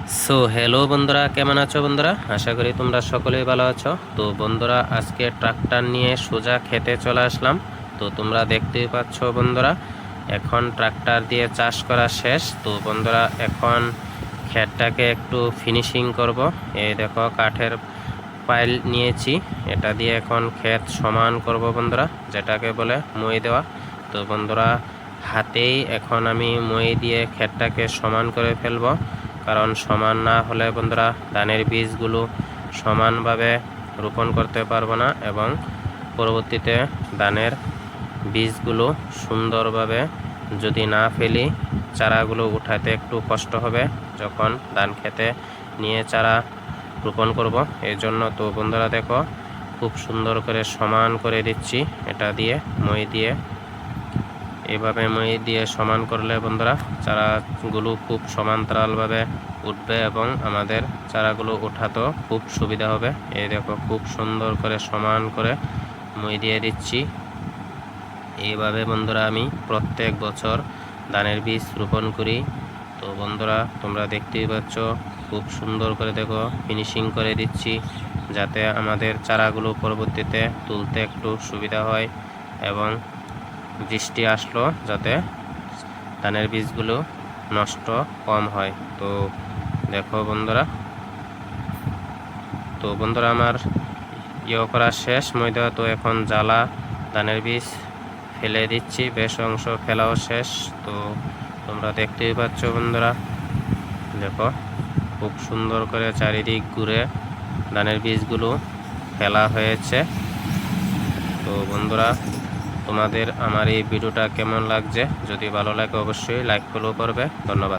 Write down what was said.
Hello বন্ধুরা, কেমন আছো বন্ধুরা? আশা করি তোমরা সকলেই ভালো আছো। তো বন্ধুরা, আজকে ট্রাক্টর নিয়ে সোজা খেতে চলে আসলাম। তো তোমরা দেখতেই পাচ্ছ বন্ধুরা, এখন ট্রাক্টর দিয়ে চাষ করা শেষ। তো বন্ধুরা, এখন ক্ষেতটাকে একটু ফিনিশিং করব। এই দেখো, কাঠের পাইল নিয়েছি, এটা দিয়ে এখন ক্ষেত সমান করব বন্ধুরা, যেটাকে বলে মই দেওয়া। তো বন্ধুরা, হাতেই এখন আমি মই দিয়ে ক্ষেতটাকে সমান করে ফেলবো, কারণ সমান না হলে বন্ধুরা ধানের বীজগুলো সমানভাবে রোপণ করতে পারবো না, এবং পরবর্তীতে ধানের বীজগুলো সুন্দরভাবে যদি না ফেলি, চারাগুলো উঠাতে একটু কষ্ট হবে যখন ধান খেতে নিয়ে চারা রোপণ করব। এই জন্য তো বন্ধুরা দেখো, খুব সুন্দর করে সমান করে দিচ্ছি এটা দিয়ে, মই দিয়ে। এইভাবে মই দিয়ে সমান করলে বন্ধুরা চারাগুলো খুব সমান্তরালভাবে উঠবে এবং আমাদের চারাগুলো ওঠাতেও খুব সুবিধা হবে। এই দেখো, খুব সুন্দর করে সমান করে মই দিয়ে দিচ্ছি। এইভাবে বন্ধুরা আমি প্রত্যেক বছর ধানের বীজ রোপণ করি। তো বন্ধুরা, তোমরা দেখতেই পাচ্ছ, খুব সুন্দর করে দেখো ফিনিশিং করে দিচ্ছি, যাতে আমাদের চারাগুলো পরবর্তীতে তুলতে একটু সুবিধা হয় এবং বৃষ্টি আসলো যাতে ধানের বীজগুলো নষ্ট কম হয়। তো দেখো বন্ধুরা, আমার করা শেষ মই দেওয়া। তো এখন জ্বালা ধানের বীজ ফেলে দিচ্ছি, বেশ অংশ ফেলাও শেষ। তো তোমরা দেখতেই পাচ্ছ বন্ধুরা, দেখো খুব সুন্দর করে চারিদিক ঘুরে ধানের বীজগুলো ফেলা হয়েছে। তো বন্ধুরা, তোমাদের আমার এই ভিডিওটা কেমন লাগছে? যদি ভালো লাগে অবশ্যই লাইক ফলো করবে। ধন্যবাদ।